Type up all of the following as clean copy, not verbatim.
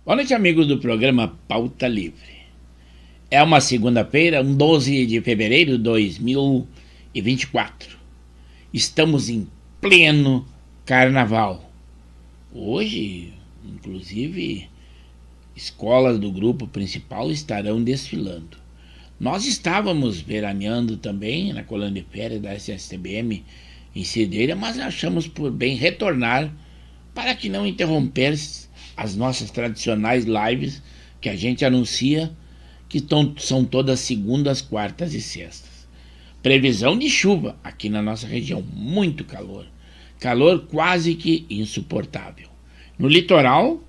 Boa noite, amigos do programa Pauta Livre. É uma segunda-feira, 12 de fevereiro de 2024. Estamos em pleno carnaval. Hoje, inclusive, escolas do grupo principal estarão desfilando. Nós estávamos veraneando também na colônia de férias da SSTBM em Cideira, mas achamos por bem retornar para que não interromper as nossas tradicionais lives que a gente anuncia, que são todas segundas, quartas e sextas. Previsão de chuva aqui na nossa região, muito calor. Calor quase que insuportável. No litoral,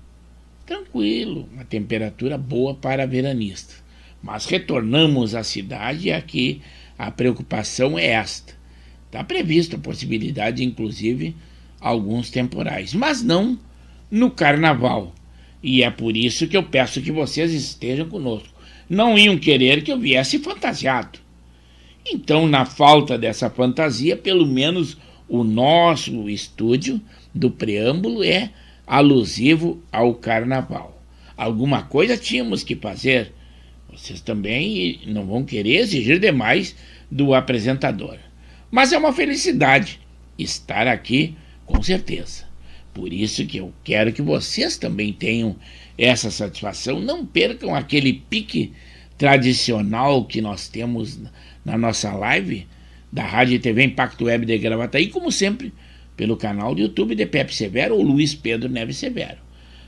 tranquilo, uma temperatura boa para veranistas. Mas retornamos à cidade e aqui a preocupação é esta. Está prevista a possibilidade, inclusive, alguns temporais, mas não no carnaval. E é por isso que eu peço que vocês estejam conosco. Não iam querer que eu viesse fantasiado. Então, na falta dessa fantasia, pelo menos o nosso estúdio do preâmbulo é alusivo ao carnaval. Alguma coisa tínhamos que fazer. Vocês também não vão querer exigir demais do apresentador. Mas é uma felicidade estar aqui, com certeza. Por isso que eu quero que vocês também tenham essa satisfação. Não percam aquele pique tradicional que nós temos na nossa live da Rádio e TV Impacto Web de Gravataí, como sempre, pelo canal do YouTube de Pepe Severo ou Luiz Pedro Neves Severo.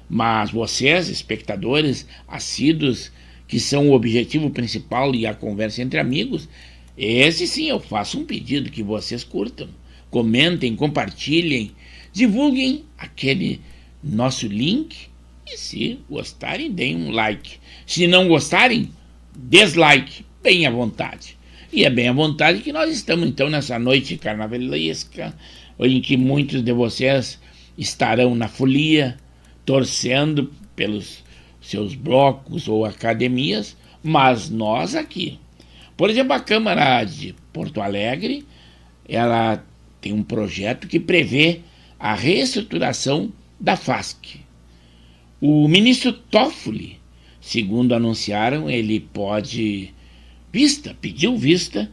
Mas vocês, espectadores assíduos, que são o objetivo principal e a conversa entre amigos, esse sim eu faço um pedido que vocês curtam, comentem, compartilhem, divulguem aquele nosso link e, se gostarem, deem um like. Se não gostarem, dislike, bem à vontade. E é bem à vontade que nós estamos então nessa noite carnavalesca, em que muitos de vocês estarão na folia, torcendo pelos seus blocos ou academias, mas nós aqui. Por exemplo, a Câmara de Porto Alegre, ela tem um projeto que prevê a reestruturação da FASC. O ministro Toffoli, segundo anunciaram, ele pediu vista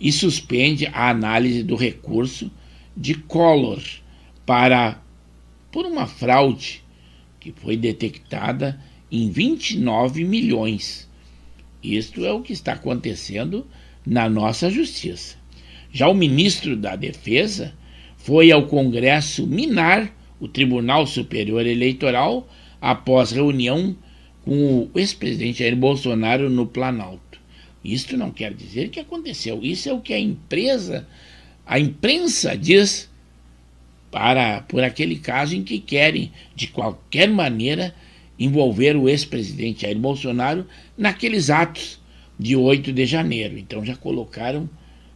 e suspende a análise do recurso de Collor por uma fraude que foi detectada em 29 milhões. Isto é o que está acontecendo na nossa justiça. Já o ministro da Defesa foi ao Congresso minar o Tribunal Superior Eleitoral após reunião com o ex-presidente Jair Bolsonaro no Planalto. Isto não quer dizer que aconteceu. Isso é o que a imprensa diz por aquele caso em que querem, de qualquer maneira, envolver o ex-presidente Jair Bolsonaro naqueles atos de 8 de janeiro. Então já colocaram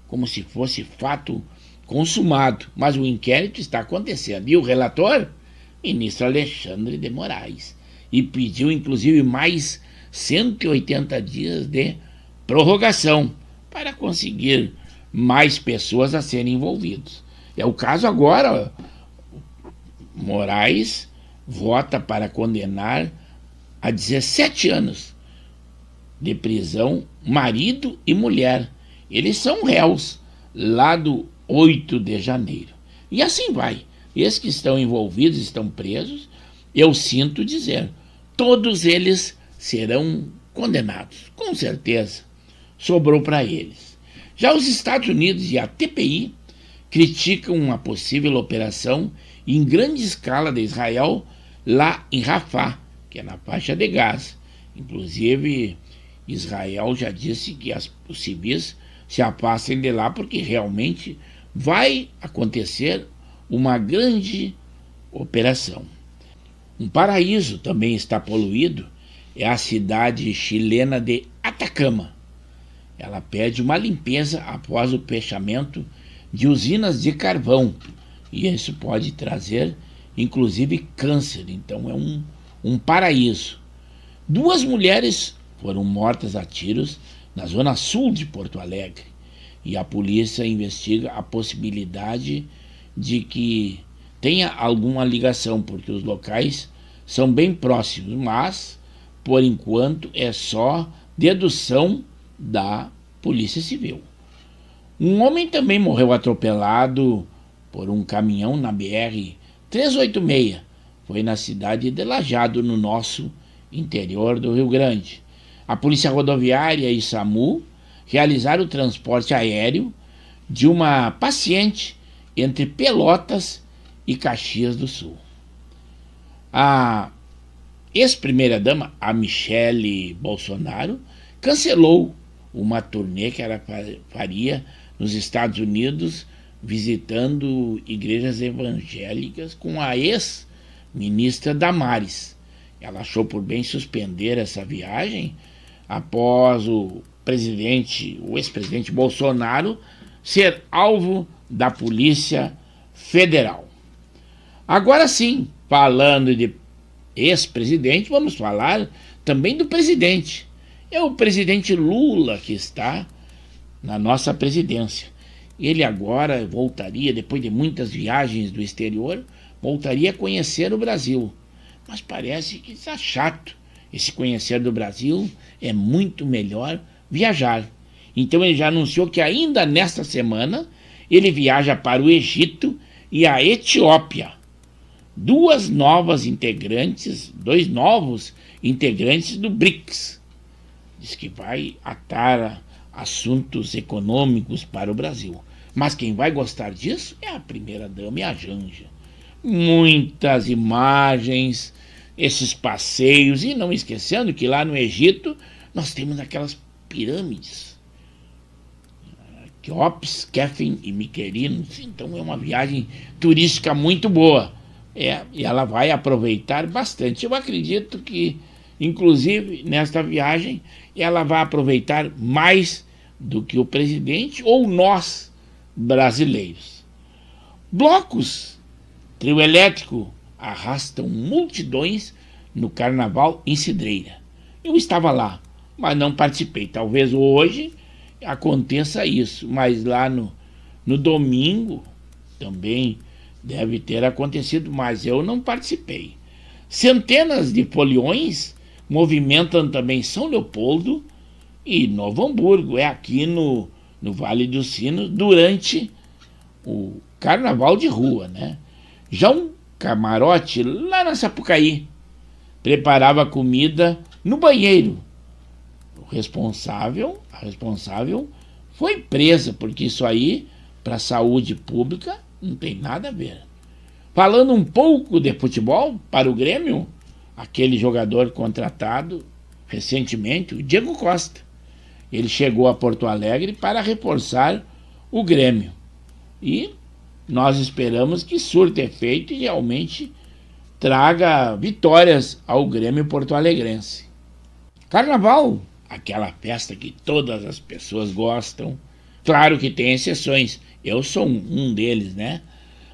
como se fosse fato consumado, mas o inquérito está acontecendo. E o relator? Ministro Alexandre de Moraes. E pediu, inclusive, mais 180 dias de prorrogação para conseguir mais pessoas a serem envolvidas. É o caso agora. Moraes vota para condenar a 17 anos de prisão marido e mulher. Eles são réus lá do 8 de janeiro. E assim vai. Esses que estão envolvidos estão presos. Eu sinto dizer, todos eles serão condenados, com certeza. Sobrou para eles. Já os Estados Unidos e a TPI criticam uma possível operação em grande escala de Israel lá em Rafah, que é na faixa de Gaza. Inclusive, Israel já disse que os civis se afastem de lá porque realmente vai acontecer uma grande operação. Um paraíso também está poluído, é a cidade chilena de Atacama. Ela pede uma limpeza após o fechamento de usinas de carvão, e isso pode trazer, inclusive, câncer. Então é um paraíso. 2 mulheres foram mortas a tiros na zona sul de Porto Alegre, e a polícia investiga a possibilidade de que tenha alguma ligação, porque os locais são bem próximos, mas, por enquanto, é só dedução da Polícia Civil. Um homem também morreu atropelado por um caminhão na BR-386. Foi na cidade de Lajeado, no nosso interior do Rio Grande. A Polícia Rodoviária e SAMU realizaram o transporte aéreo de uma paciente entre Pelotas e Caxias do Sul. A ex-primeira-dama, a Michele Bolsonaro, cancelou uma turnê que ela faria nos Estados Unidos, visitando igrejas evangélicas com a ex-ministra Damares. Ela achou por bem suspender essa viagem após o ex-presidente Bolsonaro ser alvo da Polícia Federal. Agora sim, falando de ex-presidente, vamos falar também do presidente. É o presidente Lula que está na nossa presidência. Ele agora voltaria, depois de muitas viagens do exterior, voltaria a conhecer o Brasil. Mas parece que está chato. Esse conhecer do Brasil é muito melhor viajar. Então ele já anunciou que ainda nesta semana ele viaja para o Egito e a Etiópia. Dois novos integrantes do BRICS. Diz que vai atar assuntos econômicos para o Brasil. Mas quem vai gostar disso é a primeira-dama e a Janja. Muitas imagens, esses passeios, e não esquecendo que lá no Egito nós temos aquelas pirâmides, Quéops, Kefren e Miquerinos. Então é uma viagem turística muito boa. E ela vai aproveitar bastante. Eu acredito que, inclusive, nesta viagem, ela vai aproveitar mais do que o presidente ou nós, brasileiros. Blocos, trio elétrico, arrastam multidões no Carnaval em Cidreira. Eu estava lá, mas não participei. Talvez hoje aconteça isso, mas lá no domingo também deve ter acontecido, mas eu não participei. Centenas de foliões movimentam também São Leopoldo e Novo Hamburgo, é aqui no Vale dos Sinos, durante o Carnaval de Rua, né? Já um camarote lá na Sapucaí preparava comida no banheiro. A responsável foi presa, porque isso aí, para a saúde pública, não tem nada a ver. Falando um pouco de futebol, para o Grêmio, aquele jogador contratado recentemente, o Diego Costa, ele chegou a Porto Alegre para reforçar o Grêmio. E nós esperamos que surta efeito e realmente traga vitórias ao Grêmio porto-alegrense. Carnaval, aquela festa que todas as pessoas gostam. Claro que tem exceções, eu sou um deles, né?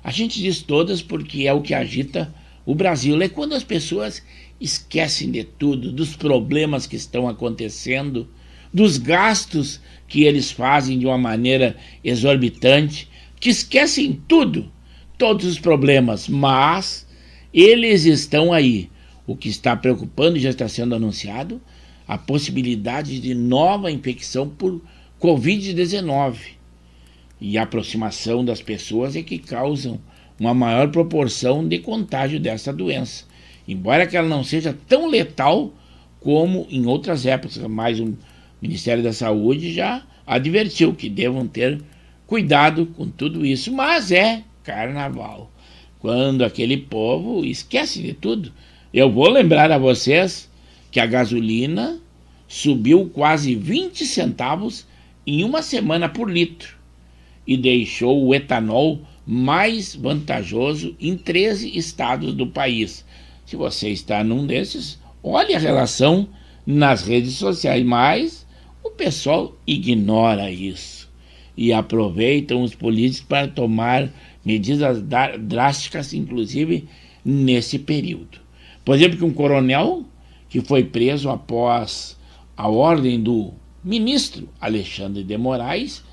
A gente diz todas porque é o que agita o Brasil. É quando as pessoas esquecem de tudo, dos problemas que estão acontecendo, dos gastos que eles fazem de uma maneira exorbitante, que esquecem tudo, todos os problemas, mas eles estão aí. O que está preocupando e já está sendo anunciado, a possibilidade de nova infecção por Covid-19. E a aproximação das pessoas é que causam uma maior proporção de contágio dessa doença. Embora que ela não seja tão letal como em outras épocas, mas o Ministério da Saúde já advertiu que devam ter cuidado com tudo isso. Mas é carnaval, quando aquele povo esquece de tudo. Eu vou lembrar a vocês que a gasolina subiu quase 20 centavos em uma semana por litro e deixou o etanol mais vantajoso em 13 estados do país. Se você está num desses, olhe a relação nas redes sociais, mas o pessoal ignora isso e aproveitam os políticos para tomar medidas drásticas, inclusive nesse período. Por exemplo, que um coronel que foi preso após a ordem do ministro Alexandre de Moraes,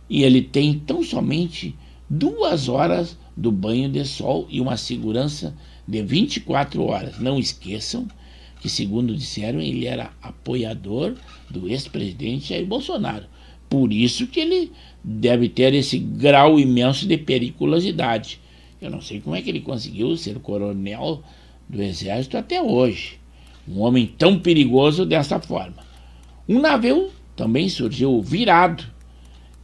e ele tem tão somente 2 horas do banho de sol e uma segurança de 24 horas. Não esqueçam que, segundo disseram, ele era apoiador do ex-presidente Jair Bolsonaro. Por isso que ele deve ter esse grau imenso de periculosidade. Eu não sei como é que ele conseguiu ser coronel do Exército até hoje. Um homem tão perigoso dessa forma. Um navio também surgiu virado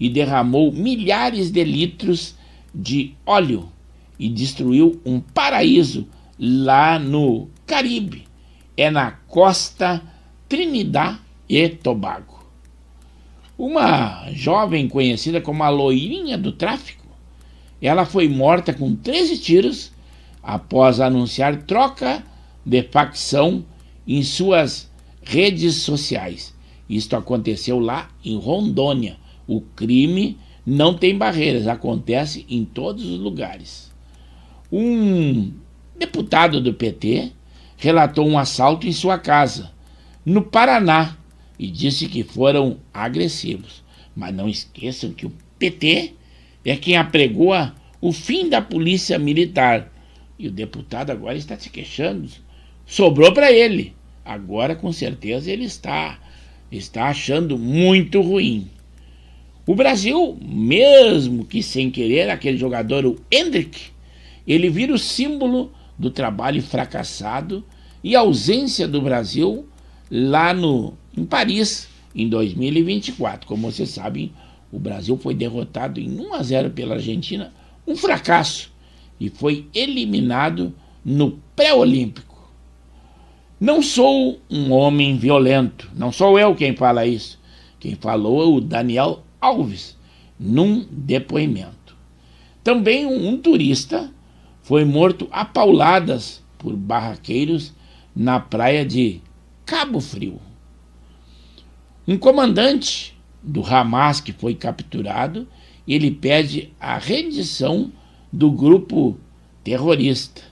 e derramou milhares de litros de óleo e destruiu um paraíso lá no Caribe. É na costa Trinidad e Tobago. Uma jovem conhecida como a loirinha do tráfico, ela foi morta com 13 tiros após anunciar troca de facção em suas redes sociais. Isto aconteceu lá em Rondônia. O crime não tem barreiras, acontece em todos os lugares. Um deputado do PT relatou um assalto em sua casa, no Paraná, e disse que foram agressivos. Mas não esqueçam que o PT é quem apregoa o fim da polícia militar. E o deputado agora está se queixando. Sobrou para ele. Agora, com certeza, ele está achando muito ruim. O Brasil, mesmo que sem querer, aquele jogador, o Hendrick, ele vira o símbolo do trabalho fracassado e ausência do Brasil lá em Paris, em 2024. Como vocês sabem, o Brasil foi derrotado em 1-0 pela Argentina, um fracasso, e foi eliminado no pré-olímpico. Não sou um homem violento, não sou eu quem fala isso. Quem falou é o Daniel Alves, num depoimento. Também um turista foi morto a pauladas por barraqueiros na praia de Cabo Frio. Um comandante do Hamas que foi capturado, ele pede a rendição do grupo terrorista.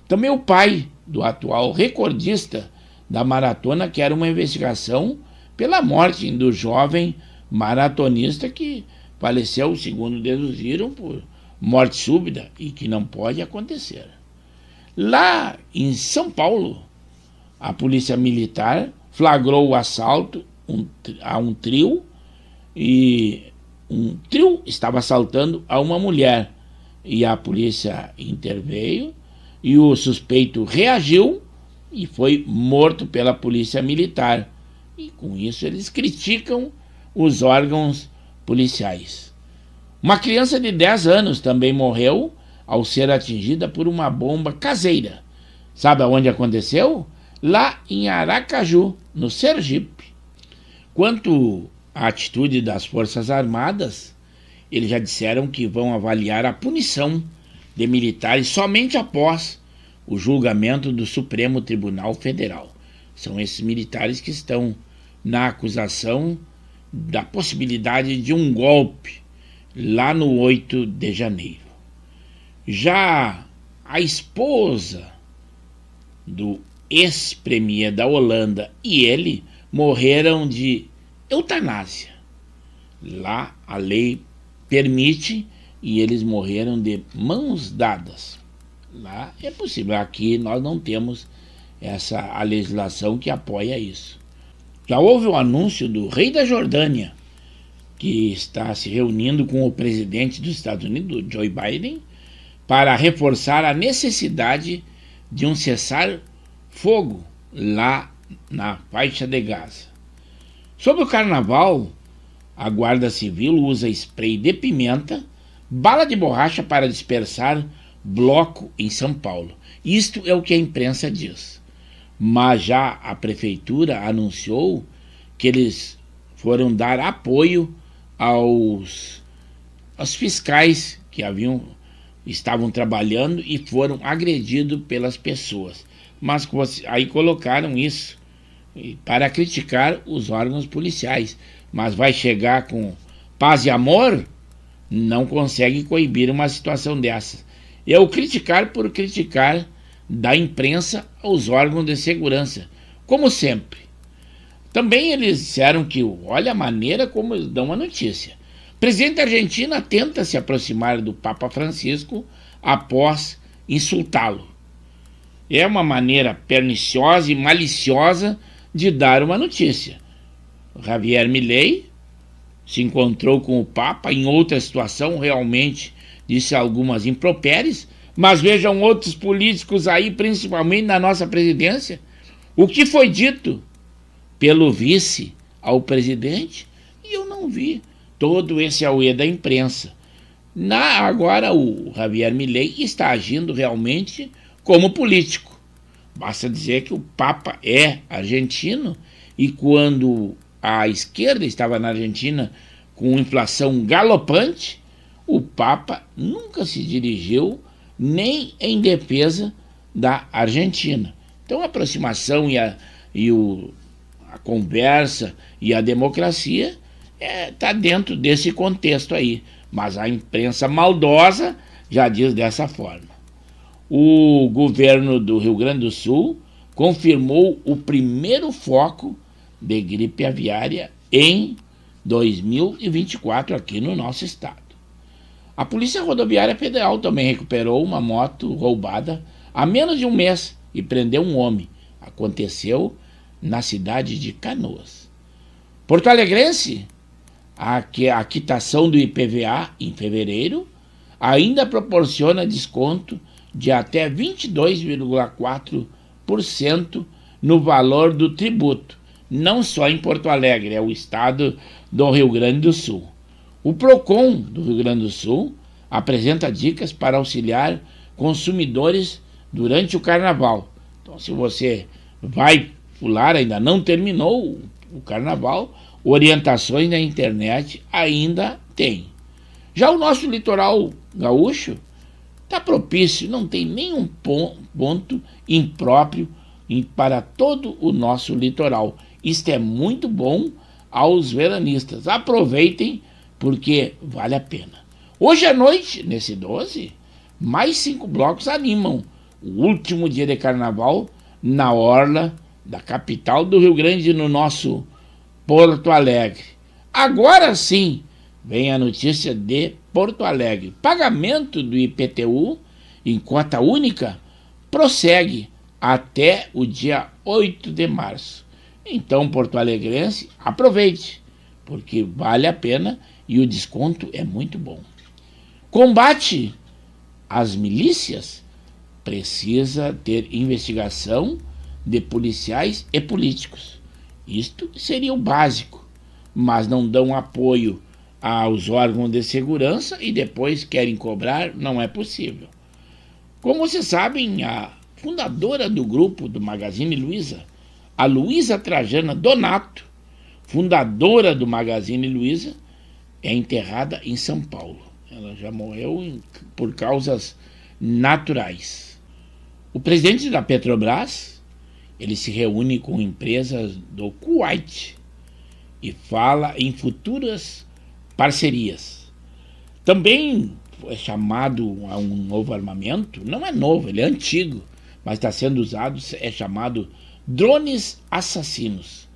Também o pai do atual recordista da maratona quer uma investigação pela morte do jovem maratonista que faleceu, segundo deduziram, por morte súbita e que não pode acontecer. Lá em São Paulo, a polícia militar flagrou o assalto a um trio, e um trio estava assaltando a uma mulher, e a polícia interveio e o suspeito reagiu e foi morto pela polícia militar. E com isso eles criticam os órgãos policiais. Uma criança de 10 anos também morreu ao ser atingida por uma bomba caseira. Sabe aonde aconteceu? Lá em Aracaju, no Sergipe. Quanto à atitude das Forças Armadas, eles já disseram que vão avaliar a punição de militares somente após o julgamento do Supremo Tribunal Federal. São esses militares que estão na acusação da possibilidade de um golpe lá no 8 de janeiro. Já a esposa do ex-premier da Holanda e ele morreram de eutanásia. Lá a lei permite e eles morreram de mãos dadas. Lá é possível, aqui nós não temos a legislação que apoia isso. Já houve o anúncio do rei da Jordânia, que está se reunindo com o presidente dos Estados Unidos, Joe Biden, para reforçar a necessidade de um cessar-fogo lá na faixa de Gaza. Sobre o carnaval, a Guarda Civil usa spray de pimenta, bala de borracha para dispersar bloco em São Paulo. Isto é o que a imprensa diz. Mas já a prefeitura anunciou que eles foram dar apoio aos fiscais que estavam trabalhando e foram agredidos pelas pessoas. Mas aí colocaram isso para criticar os órgãos policiais. Mas vai chegar com paz e amor? Não consegue coibir uma situação dessa. É o criticar por criticar da imprensa aos órgãos de segurança, como sempre. Também eles disseram que, olha a maneira como eles dão a notícia. O presidente da Argentina tenta se aproximar do Papa Francisco após insultá-lo. é uma maneira perniciosa e maliciosa de dar uma notícia. Javier Milei se encontrou com o Papa em outra situação, realmente disse algumas impropérias, mas vejam outros políticos aí, principalmente na nossa presidência, o que foi dito pelo vice ao presidente, e eu não vi todo esse auê da imprensa. Agora o Javier Milei está agindo realmente como político. Basta dizer que o Papa é argentino e quando a esquerda estava na Argentina com inflação galopante, o Papa nunca se dirigiu nem em defesa da Argentina. Então a aproximação a conversa e a democracia está dentro desse contexto aí. Mas a imprensa maldosa já diz dessa forma. O governo do Rio Grande do Sul confirmou o primeiro foco de gripe aviária em 2024 aqui no nosso estado. A Polícia Rodoviária Federal também recuperou uma moto roubada há menos de um mês e prendeu um homem. Aconteceu na cidade de Canoas. Porto Alegrense, a quitação do IPVA em fevereiro ainda proporciona desconto de até 22,4% no valor do tributo, não só em Porto Alegre, é o estado do Rio Grande do Sul. O PROCON do Rio Grande do Sul apresenta dicas para auxiliar consumidores durante o carnaval. Então, se você vai pular, ainda não terminou o carnaval, orientações na internet ainda tem. Já o nosso litoral gaúcho está propício, não tem nenhum ponto impróprio para todo o nosso litoral. Isto é muito bom aos veranistas. Aproveitem, porque vale a pena. Hoje à noite, nesse 12, mais 5 blocos animam o último dia de carnaval na orla da capital do Rio Grande, no nosso Porto Alegre. Agora sim, vem a notícia de Porto Alegre. Pagamento do IPTU em cota única prossegue até o dia 8 de março. Então, porto-alegrense, aproveite, porque vale a pena e o desconto é muito bom. Combate às milícias precisa ter investigação de policiais e políticos. Isto seria o básico, mas não dão apoio aos órgãos de segurança e depois querem cobrar, não é possível. Como vocês sabem, a fundadora do grupo do Magazine Luiza, a Luiza Trajana Donato, fundadora do Magazine Luiza, é enterrada em São Paulo. Ela já morreu por causas naturais. O presidente da Petrobras, ele se reúne com empresas do Kuwait e fala em futuras parcerias. Também é chamado a um novo armamento, não é novo, ele é antigo, mas está sendo usado, é chamado drones assassinos.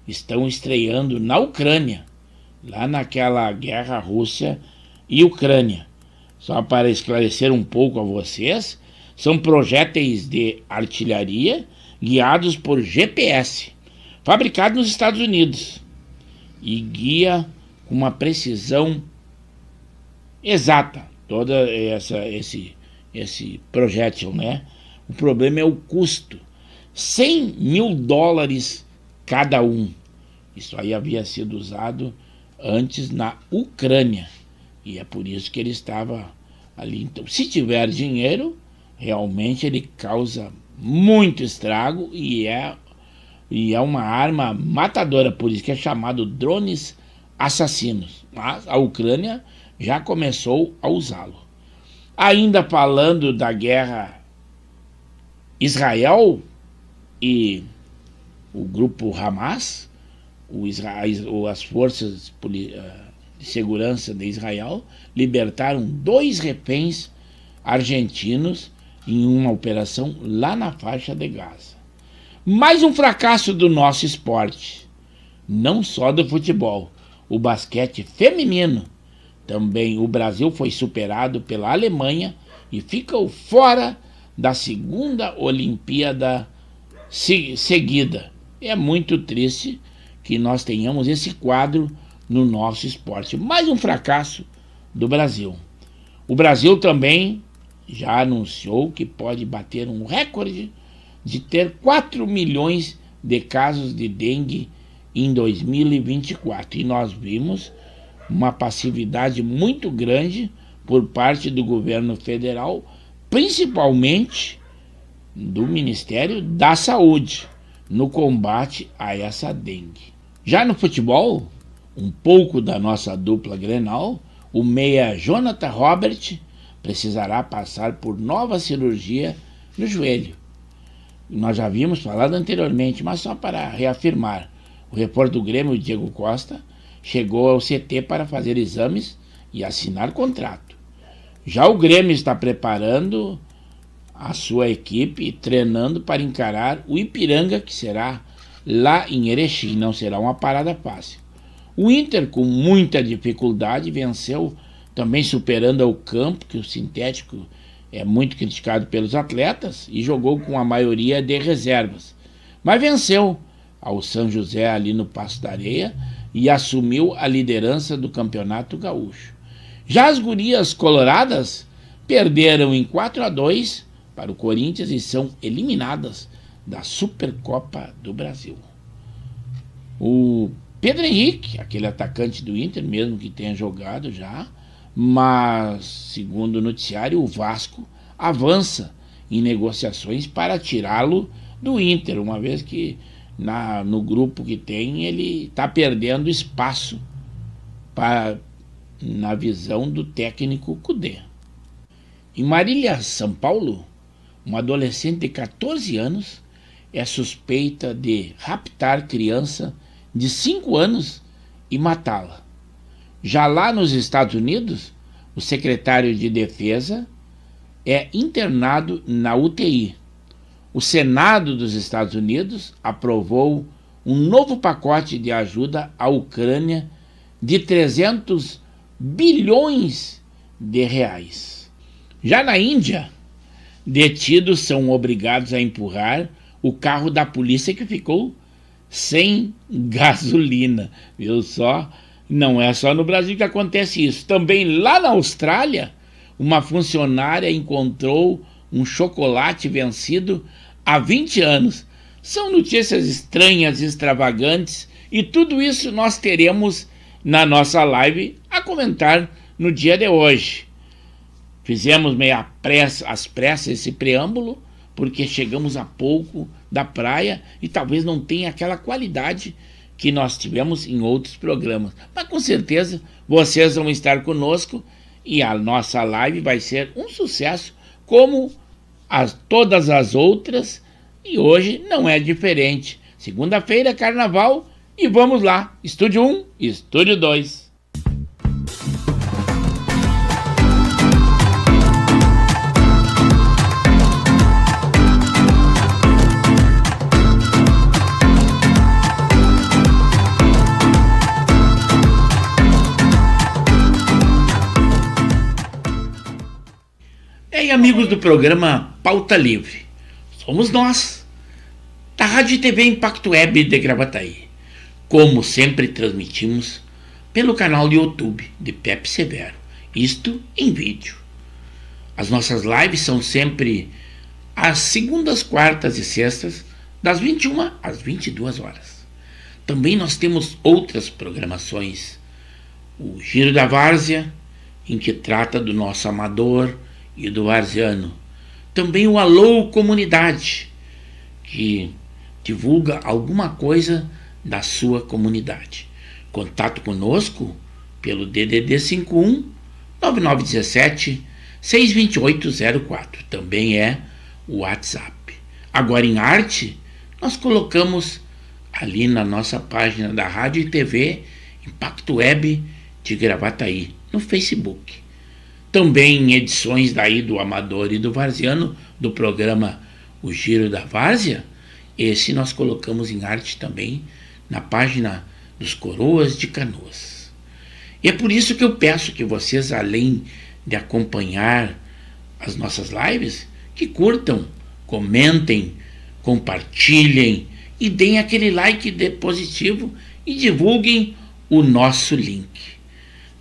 Estão estreando na Ucrânia, lá naquela guerra Rússia e Ucrânia. Só para esclarecer um pouco a vocês, são projéteis de artilharia guiados por GPS, fabricados nos Estados Unidos, e guia com uma precisão exata toda esse projétil, né? O problema é o custo, $100 mil cada um. Isso aí havia sido usado antes na Ucrânia e é por isso que ele estava ali. Então, se tiver dinheiro, realmente ele causa muito estrago e é uma arma matadora, por isso que é chamado drones assassinos. Mas a Ucrânia já começou a usá-lo. Ainda falando da guerra Israel e o grupo Hamas, as forças de segurança de Israel libertaram 2 reféns argentinos em uma operação lá na faixa de Gaza. Mais um fracasso do nosso esporte, não só do futebol, o basquete feminino. Também o Brasil foi superado pela Alemanha e ficou fora da segunda Olimpíada seguida. É muito triste que nós tenhamos esse quadro no nosso esporte. Mais um fracasso do Brasil. O Brasil também já anunciou que pode bater um recorde de ter 4 milhões de casos de dengue em 2024. E nós vimos uma passividade muito grande por parte do governo federal, principalmente do Ministério da Saúde, no combate a essa dengue. Já no futebol, um pouco da nossa dupla Grenal, o meia Jonathan Robert precisará passar por nova cirurgia no joelho. Nós já havíamos falado anteriormente, mas só para reafirmar, o repórter do Grêmio, Diego Costa, chegou ao CT para fazer exames e assinar contrato. Já o Grêmio está preparando a sua equipe, treinando para encarar o Ipiranga, que será lá em Erechim. Não será uma parada fácil. O Inter, com muita dificuldade, venceu, também superando o campo, que o sintético é muito criticado pelos atletas, e jogou com a maioria de reservas. Mas venceu ao São José ali no Passo da Areia e assumiu a liderança do Campeonato Gaúcho. Já as gurias coloradas perderam em 4-2 para o Corinthians e são eliminadas da Supercopa do Brasil. O Pedro Henrique, aquele atacante do Inter, mesmo que tenha jogado já, mas, segundo o noticiário, o Vasco avança em negociações para tirá-lo do Inter, uma vez que no grupo que tem ele está perdendo espaço na visão do técnico Cudê. Em Marília, São Paulo, uma adolescente de 14 anos é suspeita de raptar criança de 5 anos e matá-la. Já lá nos Estados Unidos, o secretário de Defesa é internado na UTI. O Senado dos Estados Unidos aprovou um novo pacote de ajuda à Ucrânia de 300 bilhões de reais. Já na Índia, detidos são obrigados a empurrar o carro da polícia que ficou sem gasolina. Viu só? Não é só no Brasil que acontece isso. Também lá na Austrália, uma funcionária encontrou um chocolate vencido há 20 anos. São notícias estranhas, extravagantes, e tudo isso nós teremos na nossa live a comentar no dia de hoje. Fizemos às pressas esse preâmbulo, porque chegamos há pouco da praia e talvez não tenha aquela qualidade que nós tivemos em outros programas. Mas com certeza vocês vão estar conosco e a nossa live vai ser um sucesso, como todas as outras, e hoje não é diferente. Segunda-feira, carnaval, e vamos lá, Estúdio 1, Estúdio 2. E aí, amigos do programa Pauta Livre, somos nós, da Rádio e TV Impacto Web de Gravataí. Como sempre, transmitimos pelo canal do YouTube de Pepe Severo, isto em vídeo. As nossas lives são sempre às segundas, quartas e sextas, das 21 às 22 horas. Também nós temos outras programações. O Giro da Várzea, em que trata do nosso amador e do varziano. Também o Alô Comunidade, que divulga alguma coisa da sua comunidade. Contato conosco pelo DDD 51 9917 62804. Também é o WhatsApp. Agora em arte, nós colocamos ali na nossa página da Rádio e TV Impacto Web de Gravataí, no Facebook. Também em edições daí do Amador e do Varziano, do programa O Giro da Várzea, esse nós colocamos em arte também na página dos Coroas de Canoas. E é por isso que eu peço que vocês, além de acompanhar as nossas lives, que curtam, comentem, compartilhem e deem aquele like positivo e divulguem o nosso link.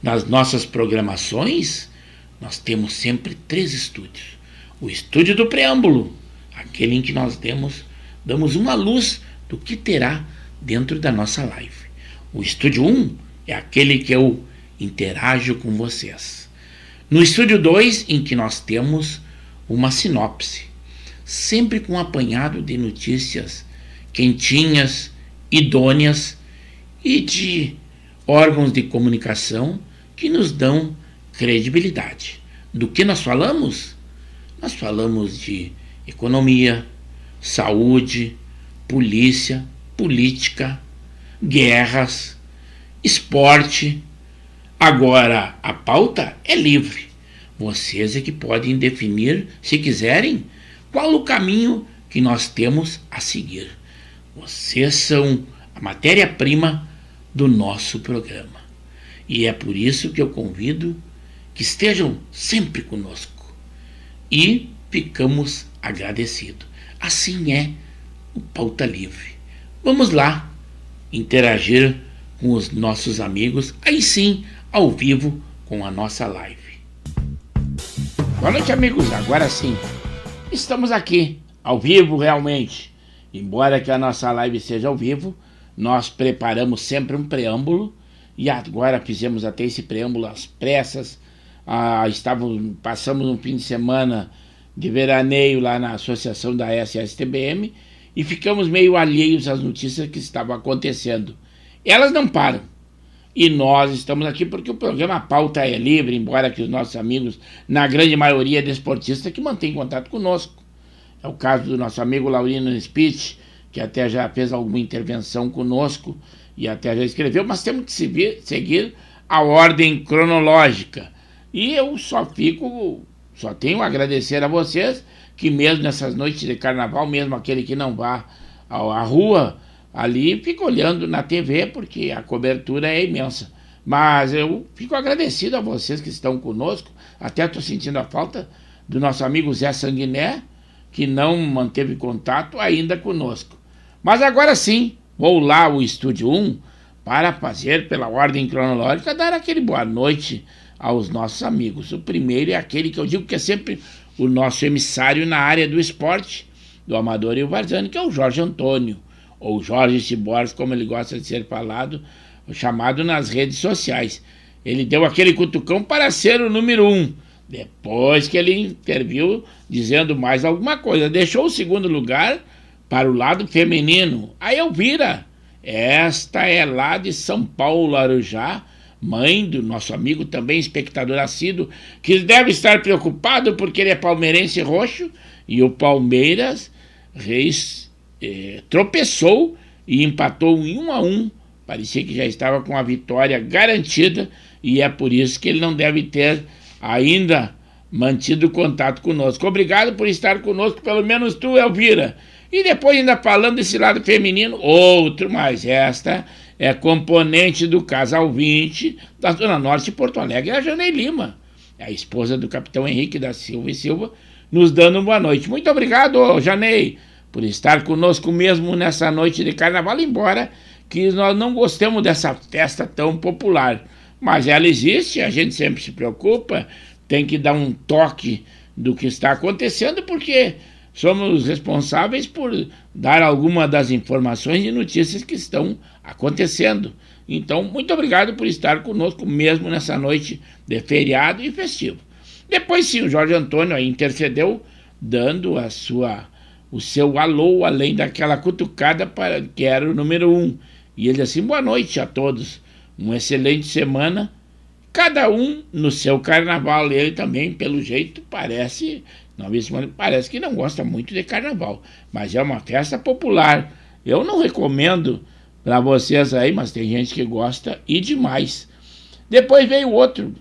Nas nossas programações, nós temos sempre 3 estúdios. O estúdio do preâmbulo, aquele em que nós damos uma luz do que terá dentro da nossa live. O estúdio 1 é aquele que eu interajo com vocês. No estúdio 2, em que nós temos uma sinopse, sempre com um apanhado de notícias quentinhas, idôneas e de órgãos de comunicação que nos dão credibilidade. Do que nós falamos? Nós falamos de economia, saúde, polícia, política, guerras, esporte. Agora, a pauta é livre. Vocês é que podem definir, se quiserem, qual o caminho que nós temos a seguir. Vocês são a matéria-prima do nosso programa. E é por isso que eu convido que estejam sempre conosco. E ficamos agradecidos. Assim é o Pauta Livre. Vamos lá interagir com os nossos amigos, aí sim, ao vivo, com a nossa live. Boa noite, amigos. Agora sim, estamos aqui, ao vivo realmente. Embora que a nossa live seja ao vivo, nós preparamos sempre um preâmbulo, e agora fizemos até esse preâmbulo às pressas. Passamos um fim de semana de veraneio lá na associação da SSTBM e ficamos meio alheios às notícias que estavam acontecendo. Elas não param. E nós estamos aqui porque o programa Pauta é Livre, embora que os nossos amigos, na grande maioria, desportistas que mantêm contato conosco. É o caso do nosso amigo Laurino Spitz, que até já fez alguma intervenção conosco e até já escreveu, mas temos que seguir a ordem cronológica. E eu só tenho a agradecer a vocês que mesmo nessas noites de carnaval, mesmo aquele que não vá à rua, ali fica olhando na TV, porque a cobertura é imensa. Mas eu fico agradecido a vocês que estão conosco, até estou sentindo a falta do nosso amigo Zé Sanguiné, que não manteve contato ainda conosco. Mas agora sim, vou lá ao Estúdio 1 para fazer, pela ordem cronológica, dar aquele boa noite aos nossos amigos. O primeiro é aquele que eu digo que é sempre o nosso emissário na área do esporte, do amador e o várzea, que é o Jorge Antônio, ou Jorge Ciborges, como ele gosta de ser chamado nas redes sociais. Ele deu aquele cutucão para ser o número 1, depois que ele interviu dizendo mais alguma coisa. Deixou o segundo lugar para o lado feminino. A Elvira, esta é lá de São Paulo, Arujá, mãe do nosso amigo, também espectador assíduo, que deve estar preocupado porque ele é palmeirense roxo e o Palmeiras tropeçou e empatou em 1-1. Parecia que já estava com a vitória garantida e é por isso que ele não deve ter ainda mantido contato conosco. Obrigado por estar conosco, pelo menos tu, Elvira. E depois, ainda falando desse lado feminino, outro mais. Esta é componente do casal 20 da Zona Norte de Porto Alegre, a Janei Lima, a esposa do capitão Henrique da Silva e Silva, nos dando uma boa noite. Muito obrigado, Janei, por estar conosco mesmo nessa noite de carnaval, embora que nós não gostemos dessa festa tão popular. Mas ela existe, a gente sempre se preocupa, tem que dar um toque do que está acontecendo, porque somos responsáveis por dar alguma das informações e notícias que estão acontecendo. Então, muito obrigado por estar conosco mesmo nessa noite de feriado e festivo. Depois sim, o Jorge Antônio aí intercedeu, dando o seu alô, além daquela cutucada para que era o número 1. E ele assim, boa noite a todos, uma excelente semana, cada um no seu carnaval. Ele também, pelo jeito, parece que não gosta muito de carnaval, mas é uma festa popular. Eu não recomendo para vocês aí, mas tem gente que gosta e demais. Depois veio outro,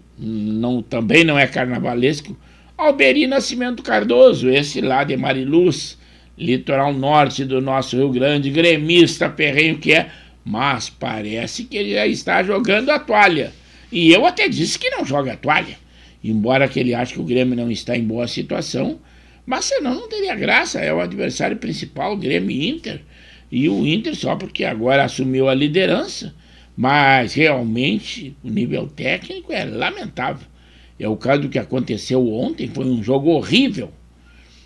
também não é carnavalesco, Alberi Nascimento Cardoso, esse lá de Mariluz, litoral norte do nosso Rio Grande, gremista ferrenho que é, mas parece que ele já está jogando a toalha. E eu até disse que não joga a toalha, embora que ele ache que o Grêmio não está em boa situação, Mas senão não teria graça, é o adversário principal, Grêmio e Inter. E o Inter só porque agora assumiu a liderança, mas realmente o nível técnico é lamentável. É o caso do que aconteceu ontem, foi um jogo horrível.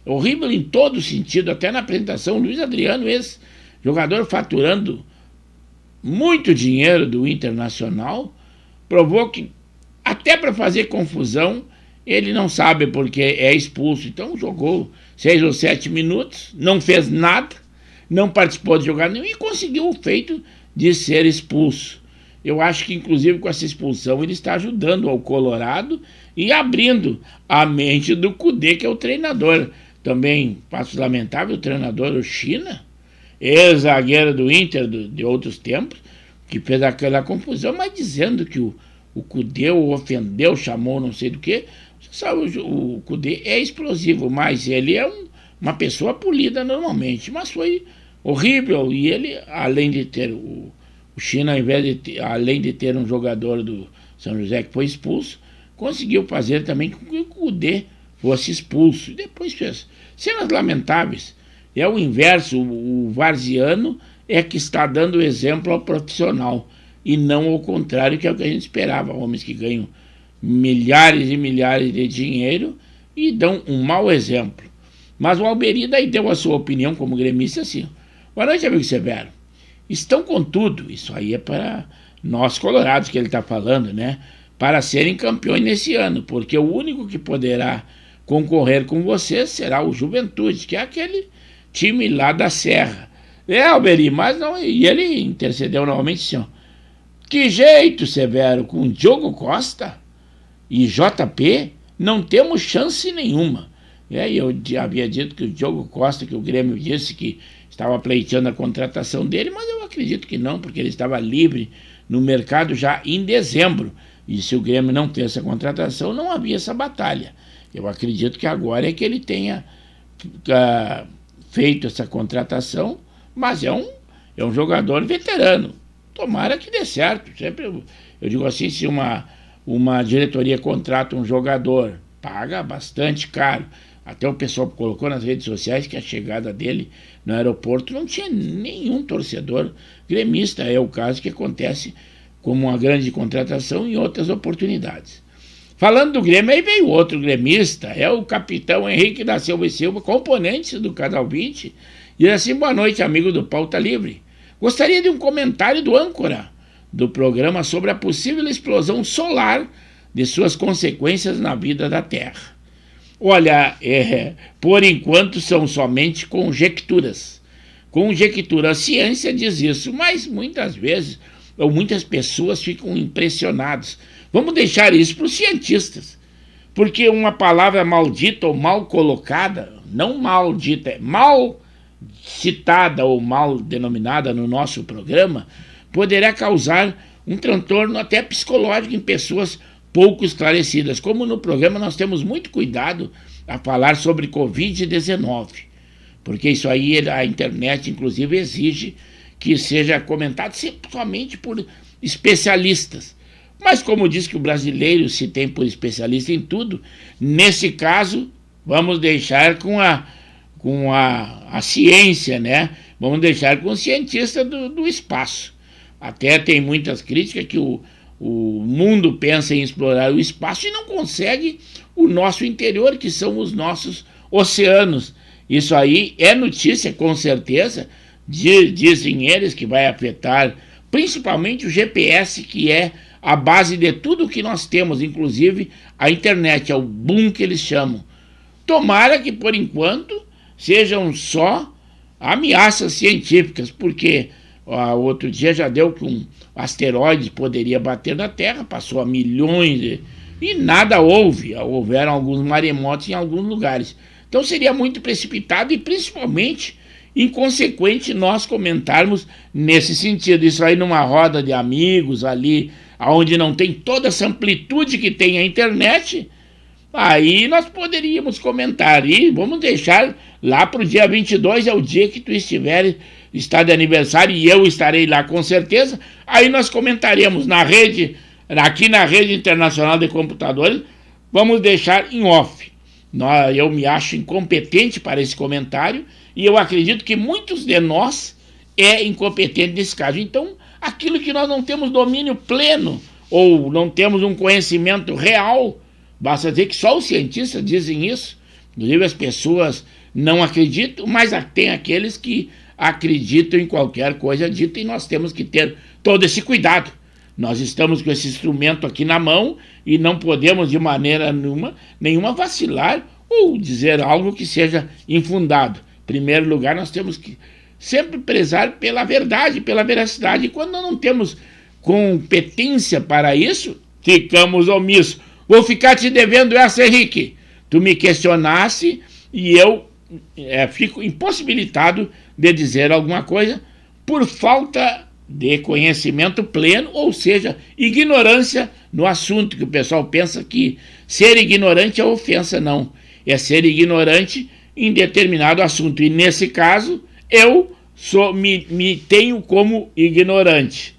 Horrível em todo sentido, até na apresentação, Luiz Adriano, esse jogador faturando muito dinheiro do Internacional, provou que até para fazer confusão, ele não sabe porque é expulso. Então jogou 6 ou 7 minutos, não fez nada, não participou de jogar nenhum e conseguiu o feito de ser expulso. Eu acho que, inclusive, com essa expulsão, ele está ajudando ao Colorado e abrindo a mente do Cudê, que é o treinador. Também, faço lamentável, o treinador, o China, ex-zagueiro do Inter de outros tempos, que fez aquela confusão, mas dizendo que o Cudê o ofendeu, chamou não sei do que. Você sabe, o Cudê é explosivo, mas ele é uma pessoa polida normalmente, mas foi horrível. E ele, além de ter o China, ao invés de ter, além de ter um jogador do São José que foi expulso, conseguiu fazer também com que o Cudê fosse expulso. E depois fez cenas lamentáveis. É o inverso, o varziano é que está dando exemplo ao profissional, e não ao contrário, que é o que a gente esperava. Homens que ganham milhares e milhares de dinheiro e dão um mau exemplo. Mas o Alberi daí deu a sua opinião como gremista assim. Boa noite, amigo Severo. Estão com tudo, isso aí é para nós colorados que ele está falando, né? Para serem campeões nesse ano, porque o único que poderá concorrer com vocês será o Juventude, que é aquele time lá da Serra. Alberi, mas não, e ele intercedeu novamente assim, ó. Que jeito, Severo, com Diogo Costa e JP, não temos chance nenhuma. E aí eu havia dito que o Diogo Costa, que o Grêmio disse que estava pleiteando a contratação dele, mas eu acredito que não, porque ele estava livre no mercado já em dezembro. E se o Grêmio não fez essa contratação, não havia essa batalha. Eu acredito que agora é que ele tenha feito essa contratação, mas é um jogador veterano. Tomara que dê certo. Sempre eu digo assim, se uma diretoria contrata um jogador, paga bastante caro. Até o pessoal colocou nas redes sociais que a chegada dele no aeroporto não tinha nenhum torcedor gremista. É o caso que acontece como uma grande contratação em outras oportunidades. Falando do Grêmio, aí veio outro gremista, é o capitão Henrique da Silva e Silva, componente do Canal 20, e assim, boa noite, amigo do Pauta Livre. Gostaria de um comentário do âncora do programa sobre a possível explosão solar de suas consequências na vida da Terra. Olha, por enquanto são somente conjecturas. Conjectura, a ciência diz isso, mas muitas vezes, ou muitas pessoas ficam impressionadas. Vamos deixar isso para os cientistas, porque uma palavra maldita ou mal colocada, não maldita, é mal citada ou mal denominada no nosso programa, poderá causar um transtorno até psicológico em pessoas pouco esclarecidas. Como no programa nós temos muito cuidado a falar sobre Covid-19, porque isso aí a internet inclusive exige que seja comentado somente por especialistas. Mas como diz que o brasileiro se tem por especialista em tudo, nesse caso vamos deixar com a ciência, né? Vamos deixar com o cientista do espaço. Até tem muitas críticas que o mundo pensa em explorar o espaço e não consegue o nosso interior, que são os nossos oceanos. Isso aí é notícia, com certeza, dizem eles que vai afetar principalmente o GPS, que é a base de tudo que nós temos, inclusive a internet, é o boom que eles chamam. Tomara que, por enquanto, sejam só ameaças científicas, porque outro dia já deu que um asteroide poderia bater na Terra, passou a milhões e nada houve. Houveram alguns maremotos em alguns lugares. Então seria muito precipitado e principalmente inconsequente nós comentarmos nesse sentido. Isso aí numa roda de amigos ali, onde não tem toda essa amplitude que tem a internet, aí nós poderíamos comentar. E vamos deixar lá para o dia 22, é o dia que tu está de aniversário, e eu estarei lá com certeza. Aí nós comentaremos aqui na Rede Internacional de Computadores, vamos deixar em off. Eu me acho incompetente para esse comentário e eu acredito que muitos de nós é incompetente nesse caso. Então, aquilo que nós não temos domínio pleno ou não temos um conhecimento real, basta dizer que só os cientistas dizem isso. Inclusive as pessoas não acreditam, mas tem aqueles que acreditam em qualquer coisa dita e nós temos que ter todo esse cuidado. Nós estamos com esse instrumento aqui na mão e não podemos de maneira nenhuma vacilar ou dizer algo que seja infundado. Em primeiro lugar, nós temos que sempre prezar pela verdade, pela veracidade. E quando não temos competência para isso, ficamos omissos. Vou ficar te devendo essa, Henrique. Tu me questionasse e eu fico impossibilitado de dizer alguma coisa por falta de conhecimento pleno, ou seja, ignorância no assunto, que o pessoal pensa que ser ignorante é ofensa. Não, é ser ignorante em determinado assunto, e nesse caso eu me tenho como ignorante.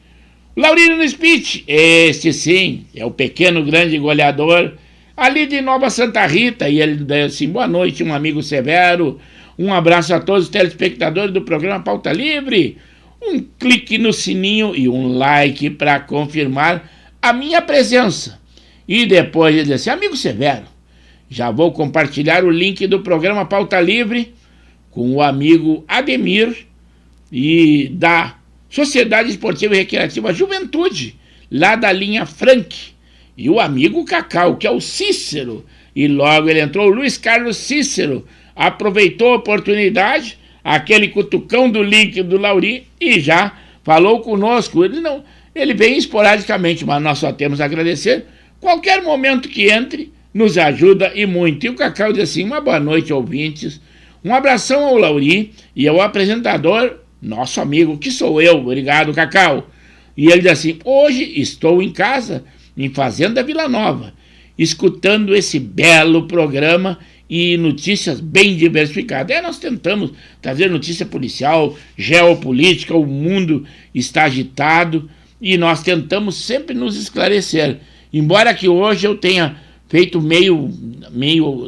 Laurino no Speech, este sim, é o pequeno grande goleador ali de Nova Santa Rita, e ele diz assim: boa noite, um amigo Severo, um abraço a todos os telespectadores do programa Pauta Livre, um clique no sininho e um like para confirmar a minha presença. E depois ele diz assim: amigo Severo, já vou compartilhar o link do programa Pauta Livre com o amigo Ademir e da Sociedade Esportiva e Recreativa Juventude, lá da linha Frank, e o amigo Cacau, que é o Cícero, e logo ele entrou, o Luiz Carlos Cícero, aproveitou a oportunidade, aquele cutucão do link do Lauri, e já falou conosco. Ele vem esporadicamente, mas nós só temos a agradecer. Qualquer momento que entre, nos ajuda e muito. E o Cacau diz assim: uma boa noite, ouvintes, um abração ao Lauri e ao apresentador, nosso amigo, que sou eu. Obrigado, Cacau. E ele diz assim: hoje estou em casa, em Fazenda Vila Nova, escutando esse belo programa e notícias bem diversificadas. Nós tentamos trazer notícia policial, geopolítica, o mundo está agitado e nós tentamos sempre nos esclarecer. Embora que hoje eu tenha feito meio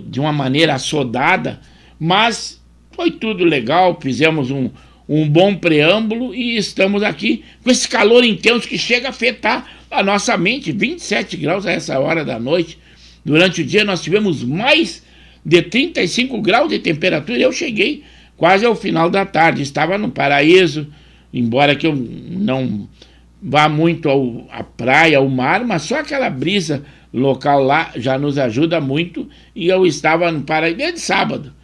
de uma maneira assodada, mas foi tudo legal, fizemos um bom preâmbulo e estamos aqui com esse calor intenso que chega a afetar a nossa mente. 27 graus a essa hora da noite. Durante o dia nós tivemos mais de 35 graus de temperatura. Eu cheguei quase ao final da tarde, estava no paraíso, embora que eu não vá muito à praia, ao mar, mas só aquela brisa local lá já nos ajuda muito. E eu estava no paraíso desde sábado,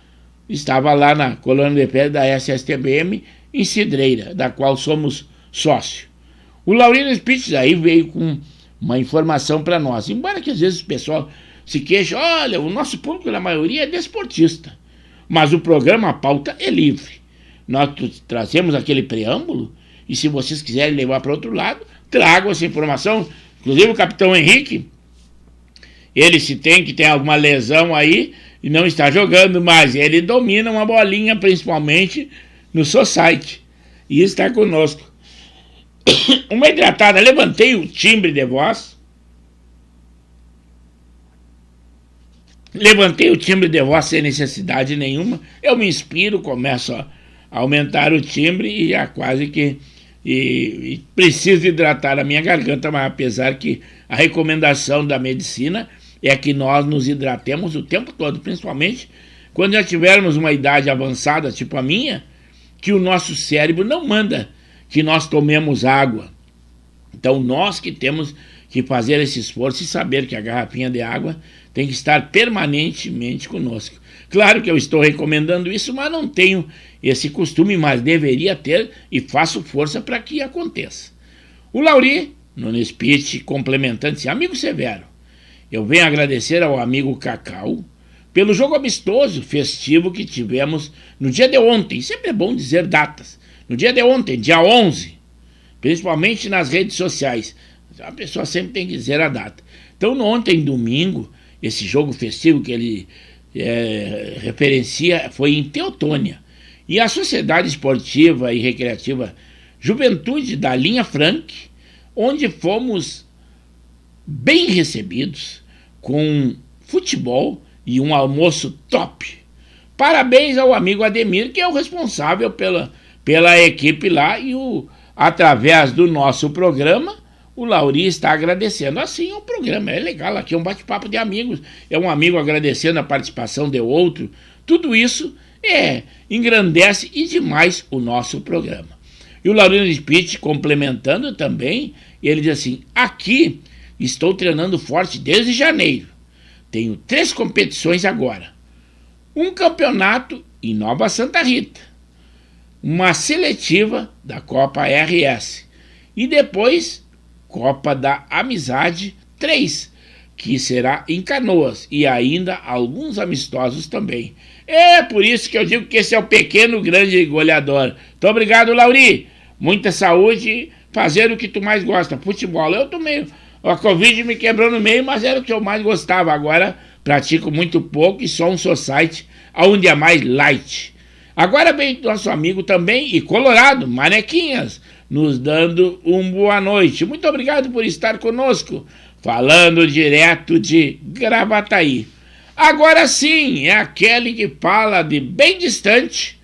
estava lá na colônia de pedra da SSTBM em Cidreira, da qual somos sócio. O Laurino Spitz aí veio com uma informação para nós, embora que às vezes o pessoal se queixa: olha, o nosso público na maioria é desportista, mas o programa, a pauta é livre. Nós trazemos aquele preâmbulo e se vocês quiserem levar para outro lado, tragam essa informação. Inclusive o capitão Henrique, ele se tem alguma lesão aí e não está jogando mais, ele domina uma bolinha principalmente no society e está conosco. Uma hidratada, levantei o timbre de voz. Sem necessidade nenhuma. Eu me inspiro, começo a aumentar o timbre e já quase que e preciso hidratar a minha garganta, mas apesar que a recomendação da medicina é que nós nos hidratemos o tempo todo, principalmente quando já tivermos uma idade avançada, tipo a minha, que o nosso cérebro não manda que nós tomemos água. Então nós que temos que fazer esse esforço e saber que a garrafinha de água tem que estar permanentemente conosco. Claro que eu estou recomendando isso, mas não tenho esse costume, mas deveria ter e faço força para que aconteça. O Lauri, no speech, complementando, disse: amigo Severo, eu venho agradecer ao amigo Cacau pelo jogo amistoso, festivo que tivemos no dia de ontem. Sempre é bom dizer datas. No dia de ontem, dia 11, principalmente nas redes sociais, a pessoa sempre tem que dizer a data. Então, ontem, domingo, esse jogo festivo que ele referencia foi em Teotônia. E a Sociedade Esportiva e Recreativa Juventude da linha Frank, onde fomos bem recebidos com futebol e um almoço top. Parabéns ao amigo Ademir, que é o responsável pela equipe lá, e através do nosso programa, o Lauri está agradecendo. Assim, o programa é legal, aqui é um bate-papo de amigos, é um amigo agradecendo a participação de outro. Tudo isso engrandece e demais o nosso programa. E o Laurino Spitz, complementando também, ele diz assim: aqui estou treinando forte desde janeiro. Tenho 3 competições agora. Um campeonato em Nova Santa Rita. Uma seletiva da Copa RS. E depois, Copa da Amizade 3, que será em Canoas. E ainda alguns amistosos também. É por isso que eu digo que esse é o pequeno grande goleador. Muito obrigado, Lauri. Muita saúde, fazer o que tu mais gosta, futebol. Eu tô meio... A Covid me quebrou no meio, mas era o que eu mais gostava. Agora pratico muito pouco e só um society, onde é mais light. Agora vem nosso amigo também, e colorado, Manequinhas, nos dando boa noite. Muito obrigado por estar conosco, falando direto de Gravataí. Agora sim, é aquele que fala de bem distante,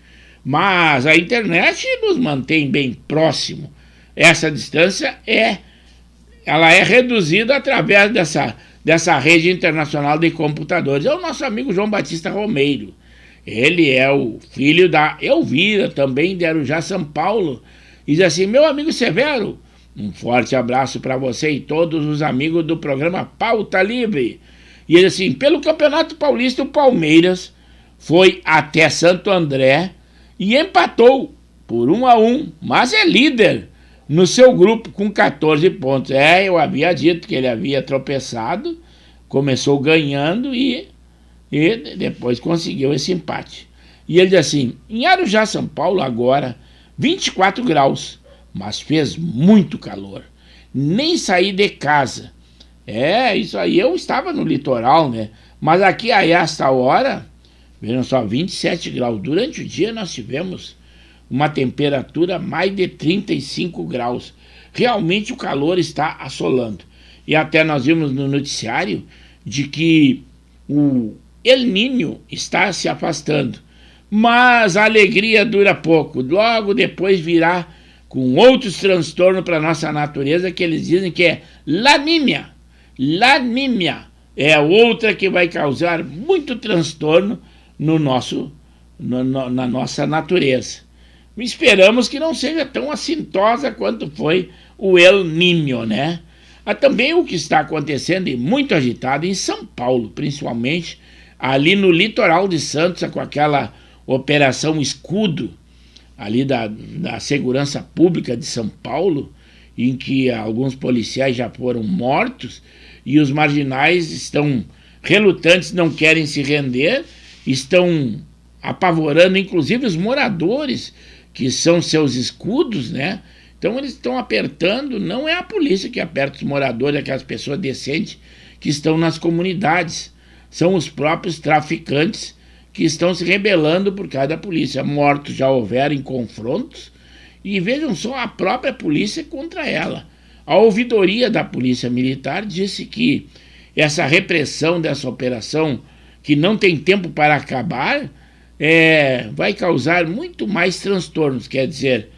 mas a internet nos mantém bem próximo. Essa distância ela é reduzida através dessa rede internacional de computadores. É o nosso amigo João Batista Romeiro. Ele é o filho da Elvira, também de Arujá, São Paulo. E diz assim: meu amigo Severo, um forte abraço para você e todos os amigos do programa Pauta Livre. E ele assim: pelo Campeonato Paulista, o Palmeiras foi até Santo André e empatou por 1-1, mas é líder no seu grupo com 14 pontos. Eu havia dito que ele havia tropeçado, começou ganhando e depois conseguiu esse empate. E ele diz assim: em Arujá, São Paulo, agora 24 graus, mas fez muito calor. Nem saí de casa. Isso aí, eu estava no litoral, né? Mas aqui a esta hora, vejam só, 27 graus. Durante o dia nós tivemos uma temperatura mais de 35 graus. Realmente o calor está assolando. E até nós vimos no noticiário de que o El Niño está se afastando. Mas a alegria dura pouco. Logo depois virá com outros transtornos para a nossa natureza, que eles dizem que é La Niña. La Niña é outra que vai causar muito transtorno na nossa natureza. Esperamos que não seja tão assintosa quanto foi o El Niño, né? Há também o que está acontecendo e muito agitado em São Paulo, principalmente ali no litoral de Santos, com aquela operação Escudo, ali da Segurança Pública de São Paulo, em que alguns policiais já foram mortos e os marginais estão relutantes, não querem se render, estão apavorando inclusive os moradores, que são seus escudos, né? Então eles estão apertando, não é a polícia que aperta os moradores, aquelas pessoas decentes que estão nas comunidades, são os próprios traficantes que estão se rebelando por causa da polícia. Mortos já houveram em confrontos, e vejam só, a própria polícia contra ela. A ouvidoria da Polícia Militar disse que essa repressão dessa operação, que não tem tempo para acabar, vai causar muito mais transtornos. Quer dizer,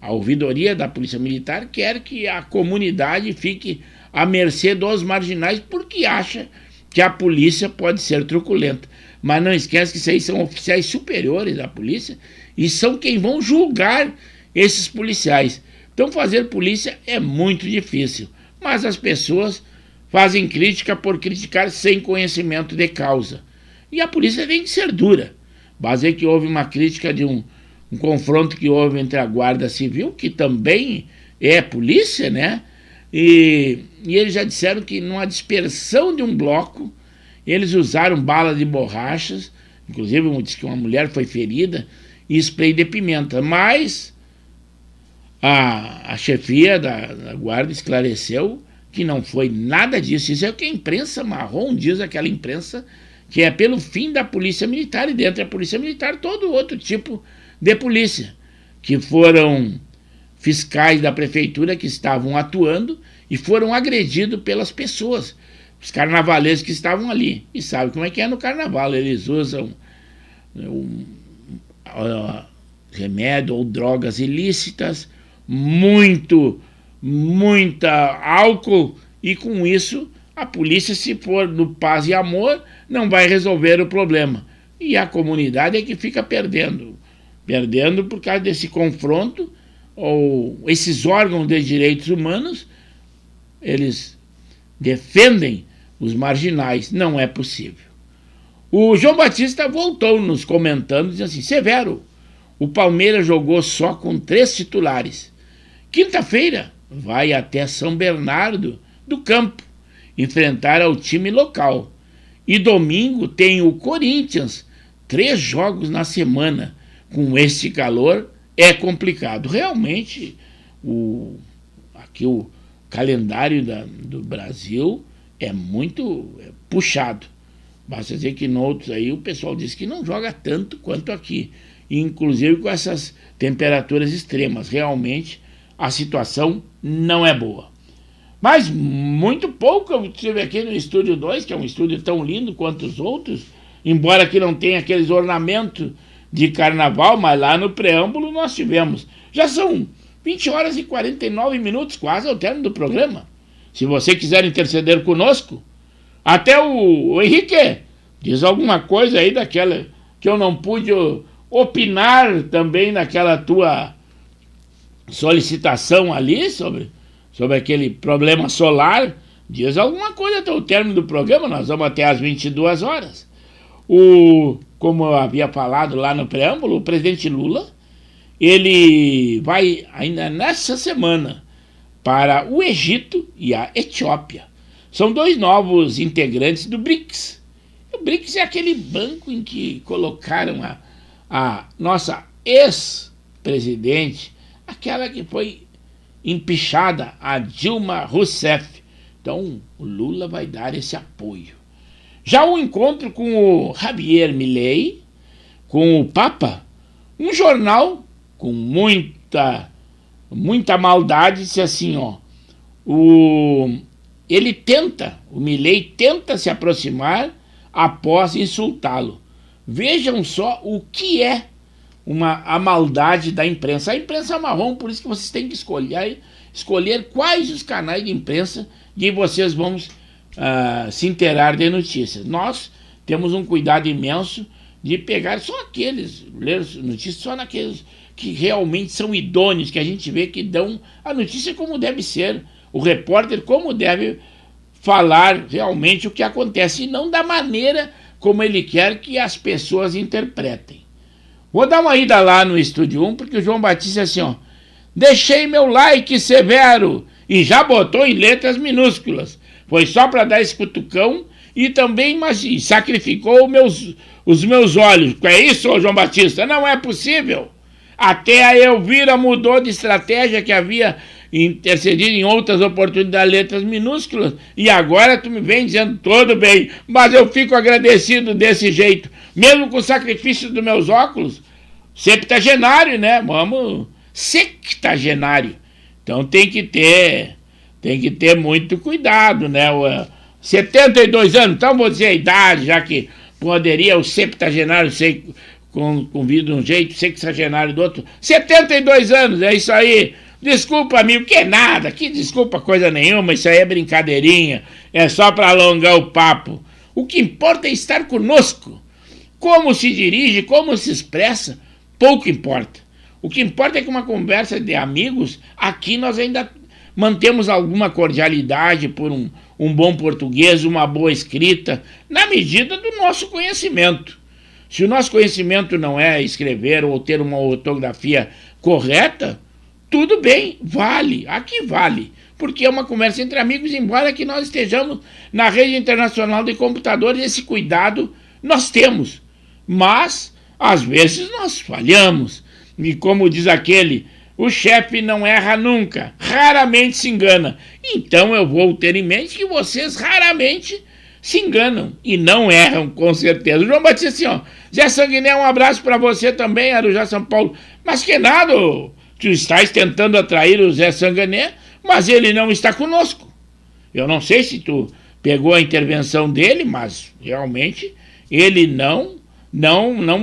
a ouvidoria da Polícia Militar quer que a comunidade fique à mercê dos marginais, porque acha que a polícia pode ser truculenta. Mas não esquece que isso aí são oficiais superiores da polícia e são quem vão julgar esses policiais. Então fazer polícia é muito difícil, mas as pessoas fazem crítica por criticar sem conhecimento de causa. E a polícia tem que ser dura. Basta que houve uma crítica de um confronto que houve entre a Guarda Civil, que também é polícia, né? E eles já disseram que numa dispersão de um bloco, eles usaram bala de borrachas, inclusive diz que uma mulher foi ferida, e spray de pimenta. Mas a chefia da Guarda esclareceu que não foi nada disso. Isso é o que a imprensa marrom diz, aquela imprensa que é pelo fim da Polícia Militar, e dentro da Polícia Militar todo outro tipo de polícia, que foram fiscais da prefeitura que estavam atuando e foram agredidos pelas pessoas. os carnavalescos que estavam ali. E sabe como é que é no carnaval, eles usam remédio ou drogas ilícitas, muita álcool, e com isso a polícia, se for no paz e amor, não vai resolver o problema. E a comunidade é que fica perdendo por causa desse confronto, ou esses órgãos de direitos humanos, eles defendem os marginais. Não é possível. O João Batista voltou nos comentando, dizendo assim: Severo, o Palmeiras jogou só com 3 titulares. Quinta-feira vai até São Bernardo do Campo enfrentar ao time local. E domingo tem o Corinthians. 3 jogos na semana. Com esse calor é complicado. Realmente, aqui o calendário do Brasil é muito puxado. Basta dizer que em outros aí o pessoal diz que não joga tanto quanto aqui. Inclusive com essas temperaturas extremas. Realmente a situação não é boa. Mas muito pouco eu tive aqui no Estúdio 2, que é um estúdio tão lindo quanto os outros, embora aqui não tenha aqueles ornamentos de carnaval, mas lá no preâmbulo nós tivemos. Já são 20 horas e 49 minutos, quase ao término do programa. Se você quiser interceder conosco, até o Henrique diz alguma coisa aí daquela que eu não pude opinar também naquela tua solicitação ali sobre aquele problema solar. Diz alguma coisa até o término do programa, nós vamos até às 22 horas. Como eu havia falado lá no preâmbulo, o presidente Lula, ele vai ainda nessa semana para o Egito e a Etiópia. São 2 novos integrantes do BRICS. O BRICS é aquele banco em que colocaram a nossa ex-presidente, aquela que foi empichada, a Dilma Rousseff. Então, o Lula vai dar esse apoio. Já o encontro com o Javier Milei, com o Papa, um jornal com muita maldade, disse assim, o Milei tenta se aproximar após insultá-lo. Vejam só o que é a maldade da imprensa. A imprensa marrom, por isso que vocês têm que escolher quais os canais de imprensa que vocês vão se inteirar de notícias. Nós temos um cuidado imenso de pegar só aqueles, ler notícias só naqueles que realmente são idôneos, que a gente vê que dão a notícia como deve ser, o repórter como deve falar realmente o que acontece, e não da maneira como ele quer que as pessoas interpretem. Vou dar uma ida lá no Estúdio 1, porque o João Batista é assim, deixei meu like, Severo, e já botou em letras minúsculas. Foi só para dar esse cutucão e também sacrificou os meus olhos. É isso, João Batista? Não é possível. Até a Elvira mudou de estratégia, que havia intercedido em outras oportunidades, letras minúsculas, e agora tu me vem dizendo, tudo bem, mas eu fico agradecido desse jeito, mesmo com o sacrifício dos meus óculos, septagenário, né? Vamos, sextagenário. Então tem que ter muito cuidado, né? 72 anos, então vou dizer a idade, já que poderia o septagenário ser com vida de um jeito, sexagenário do outro. 72 anos, é isso aí. Desculpa, amigo, que nada, que desculpa coisa nenhuma, isso aí é brincadeirinha, é só para alongar o papo. O que importa é estar conosco. Como se dirige, como se expressa, pouco importa. O que importa é que uma conversa de amigos, aqui nós ainda mantemos alguma cordialidade por um bom português, uma boa escrita, na medida do nosso conhecimento. Se o nosso conhecimento não é escrever ou ter uma ortografia correta, tudo bem, vale, aqui vale, porque é uma conversa entre amigos, embora que nós estejamos na rede internacional de computadores, esse cuidado nós temos, mas às vezes nós falhamos, e como diz aquele, o chefe não erra nunca, raramente se engana, então eu vou ter em mente que vocês raramente se enganam e não erram, com certeza. O João Batista assim, Zé Sanguiné, um abraço para você também, Arujá, São Paulo, mas que nada, tu estás tentando atrair o Zé Sanguiné, mas ele não está conosco. Eu não sei se tu pegou a intervenção dele, mas realmente ele não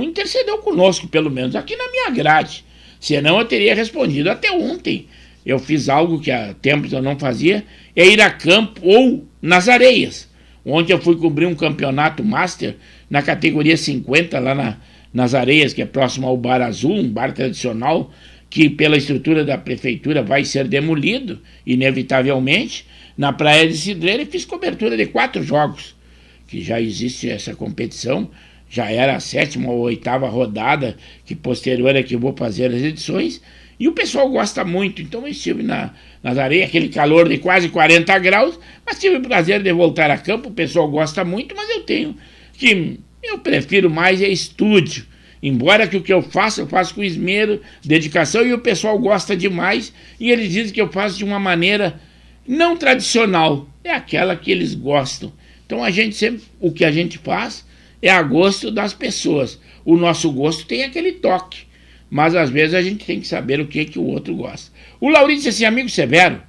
intercedeu conosco, pelo menos aqui na minha grade. Senão eu teria respondido. Até ontem eu fiz algo que há tempos eu não fazia, é ir a campo ou nas areias. Ontem eu fui cobrir um campeonato master na categoria 50, lá nas areias, que é próximo ao Bar Azul, um bar tradicional, que pela estrutura da prefeitura vai ser demolido, inevitavelmente, na Praia de Cidreira, e fiz cobertura de 4 jogos, que já existe essa competição, já era a 7ª ou 8ª rodada, que posterior é que eu vou fazer as edições, e o pessoal gosta muito. Então eu estive nas areias, aquele calor de quase 40 graus, mas tive o prazer de voltar a campo, o pessoal gosta muito, mas eu prefiro mais estúdio. Embora que o que eu faço com esmero, dedicação, e o pessoal gosta demais, e eles dizem que eu faço de uma maneira não tradicional, é aquela que eles gostam. Então o que a gente faz é a gosto das pessoas. O nosso gosto tem aquele toque, mas às vezes a gente tem que saber o que o outro gosta. O Laurindo disse assim: amigo Severo,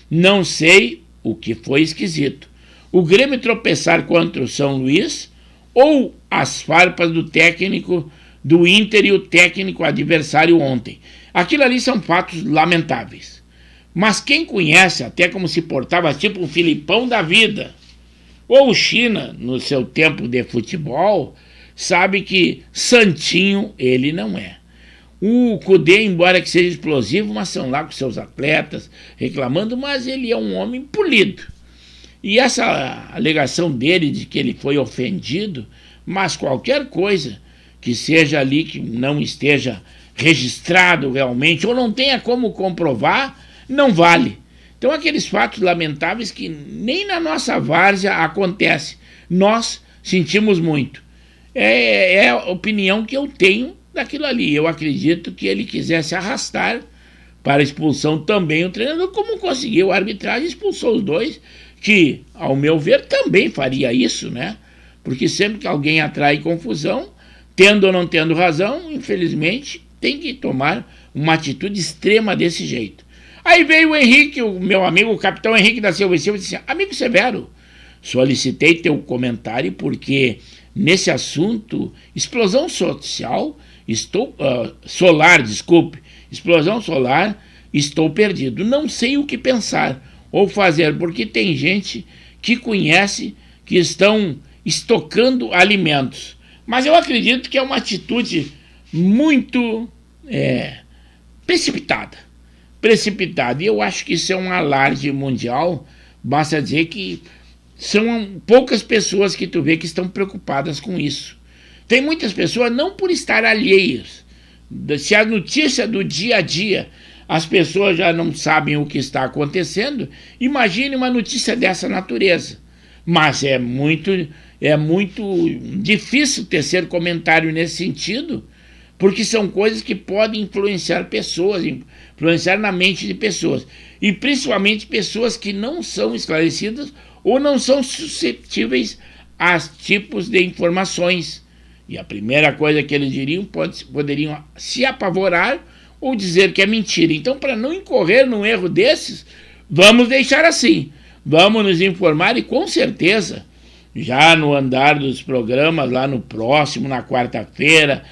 não sei o que foi esquisito. O Grêmio tropeçar contra o São Luís ou as farpas do técnico do Inter e o técnico adversário ontem. Aquilo ali são fatos lamentáveis. Mas quem conhece até como se portava tipo um Filipão da vida, ou o China no seu tempo de futebol, sabe que santinho ele não é. O Cudê, embora que seja explosivo, mas são lá com seus atletas reclamando, mas ele é um homem polido. E essa alegação dele de que ele foi ofendido, mas qualquer coisa que seja ali que não esteja registrado realmente, ou não tenha como comprovar, não vale. Então aqueles fatos lamentáveis que nem na nossa várzea acontece, nós sentimos muito. É a opinião que eu tenho daquilo ali. Eu acredito que ele quisesse arrastar para a expulsão também o treinador, como conseguiu. A arbitragem expulsou os dois, que, ao meu ver, também faria isso, né? Porque sempre que alguém atrai confusão, tendo ou não tendo razão, infelizmente, tem que tomar uma atitude extrema desse jeito. Aí veio o Henrique, o meu amigo, o capitão Henrique da Silva e Silva, disse assim: amigo Severo, solicitei teu comentário porque nesse assunto, explosão solar, estou perdido. Não sei o que pensar ou fazer, porque tem gente que conhece que estão estocando alimentos. Mas eu acredito que é uma atitude muito precipitada. E eu acho que isso é um alarde mundial. Basta dizer que são poucas pessoas que tu vê que estão preocupadas com isso. Tem muitas pessoas não por estar alheias. Se a notícia do dia a dia as pessoas já não sabem o que está acontecendo, imagine uma notícia dessa natureza. Mas é muito difícil tecer comentário nesse sentido, porque são coisas que podem influenciar pessoas, influenciar na mente de pessoas, e principalmente pessoas que não são esclarecidas ou não são suscetíveis a tipos de informações. E a primeira coisa que eles diriam, poderiam se apavorar ou dizer que é mentira. Então, para não incorrer num erro desses, vamos deixar assim. Vamos nos informar e, com certeza, já no andar dos programas, lá no próximo, na quarta-feira,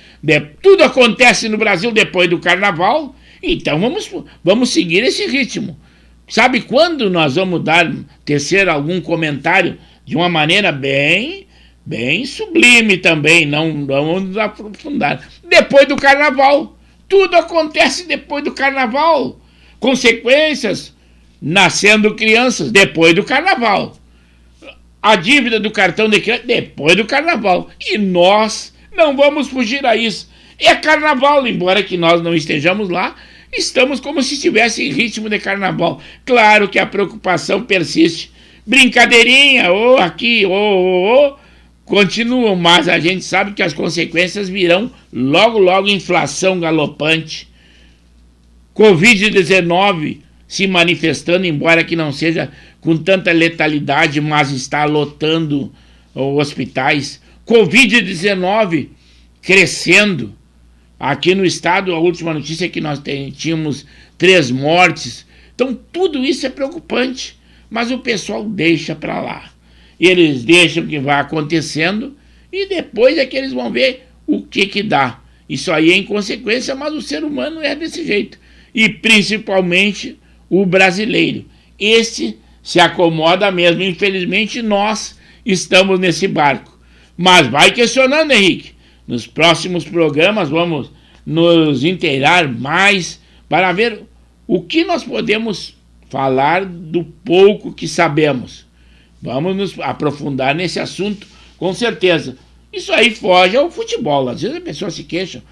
tudo acontece no Brasil depois do Carnaval, então vamos seguir esse ritmo. Sabe quando nós vamos tecer algum comentário de uma maneira bem sublime também, não vamos aprofundar. Depois do Carnaval. Tudo acontece depois do Carnaval. Consequências, nascendo crianças, depois do Carnaval. A dívida do cartão de crédito, depois do Carnaval. E nós não vamos fugir a isso. É Carnaval, embora que nós não estejamos lá, estamos como se estivesse em ritmo de Carnaval. Claro que a preocupação persiste. Brincadeirinha, aqui, continuam, mas a gente sabe que as consequências virão logo, inflação galopante, Covid-19 se manifestando, embora que não seja com tanta letalidade, mas está lotando hospitais, Covid-19 crescendo. Aqui no estado, a última notícia é que nós tínhamos 3 mortes. Então tudo isso é preocupante, mas o pessoal deixa para lá. eles deixam que vá acontecendo e depois é que eles vão ver o que dá. Isso aí é inconsequência, mas o ser humano é desse jeito. E principalmente o brasileiro. Esse se acomoda mesmo. Infelizmente nós estamos nesse barco. Mas vai questionando, Henrique. Nos próximos programas vamos nos inteirar mais para ver o que nós podemos falar do pouco que sabemos. Vamos nos aprofundar nesse assunto, com certeza. Isso aí foge ao futebol. Às vezes a pessoa se queixa,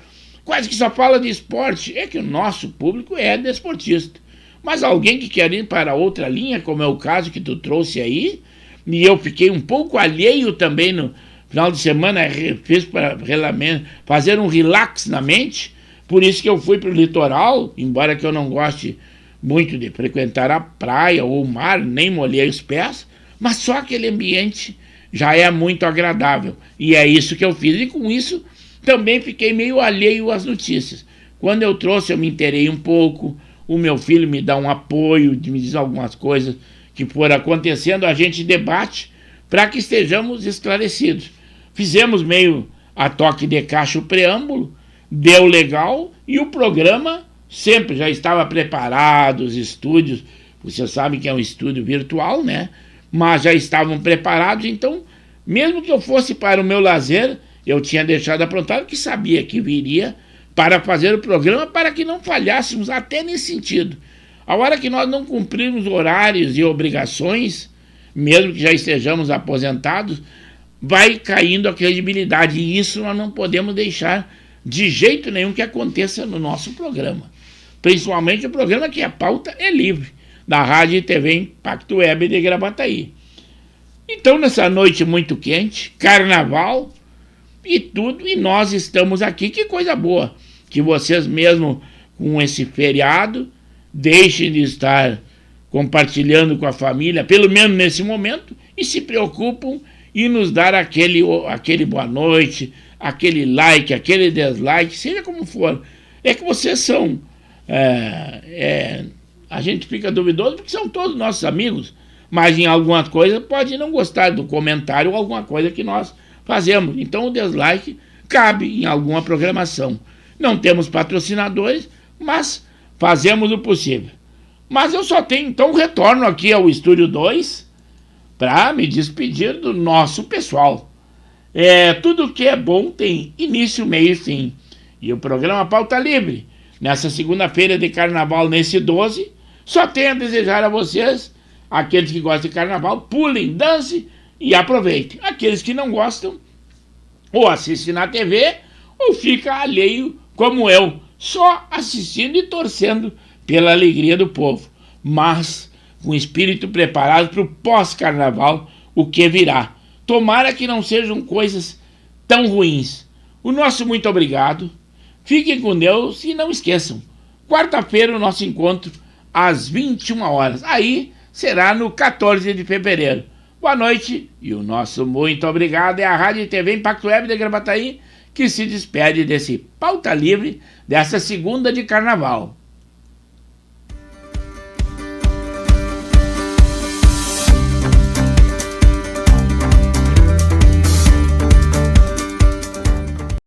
quase que só fala de esporte. É que o nosso público é desportista. Mas alguém que quer ir para outra linha, como é o caso que tu trouxe aí, e eu fiquei um pouco alheio também no final de semana, fiz para fazer um relax na mente, por isso que eu fui para o litoral, embora que eu não goste muito de frequentar a praia ou o mar, nem molhei os pés, mas só aquele ambiente já é muito agradável. E é isso que eu fiz. E com isso também fiquei meio alheio às notícias. Quando eu trouxe, eu me inteirei um pouco. O meu filho me dá um apoio, me diz algumas coisas que foram acontecendo. A gente debate para que estejamos esclarecidos. Fizemos meio a toque de caixa o preâmbulo, deu legal e o programa sempre já estava preparado, os estúdios. Você sabe que é um estúdio virtual, né? Mas já estavam preparados, então, mesmo que eu fosse para o meu lazer, eu tinha deixado aprontado, que sabia que viria para fazer o programa, para que não falhássemos até nesse sentido. A hora que nós não cumprirmos horários e obrigações, mesmo que já estejamos aposentados, vai caindo a credibilidade, e isso nós não podemos deixar de jeito nenhum que aconteça no nosso programa. Principalmente o programa que a pauta é livre, da Rádio e TV Impacto Web de Gravataí. Então, nessa noite muito quente, carnaval e tudo, e nós estamos aqui. Que coisa boa que vocês mesmo com esse feriado deixem de estar compartilhando com a família, pelo menos nesse momento, e se preocupam em nos dar aquele boa noite, aquele like, aquele dislike, seja como for. É que vocês são... a gente fica duvidoso porque são todos nossos amigos, mas em alguma coisa pode não gostar do comentário ou alguma coisa que nós fazemos. Então o dislike cabe em alguma programação. Não temos patrocinadores, mas fazemos o possível. Mas eu só tenho, então retorno aqui ao Estúdio 2 para me despedir do nosso pessoal. Tudo que é bom tem início, meio e fim. E o programa Pauta Livre, nessa segunda-feira de carnaval, nesse 12, só tenho a desejar a vocês, aqueles que gostam de carnaval, pulem, dancem e aproveitem. Aqueles que não gostam, ou assistem na TV, ou fica alheio como eu, só assistindo e torcendo pela alegria do povo. Mas com espírito preparado para o pós-carnaval, o que virá. Tomara que não sejam coisas tão ruins. O nosso muito obrigado. Fiquem com Deus e não esqueçam, quarta-feira o nosso encontro às 21 horas. Aí será no 14 de fevereiro. Boa noite e o nosso muito obrigado. É a Rádio e TV Impacto Web de Gravataí que se despede desse Pauta Livre dessa segunda de carnaval.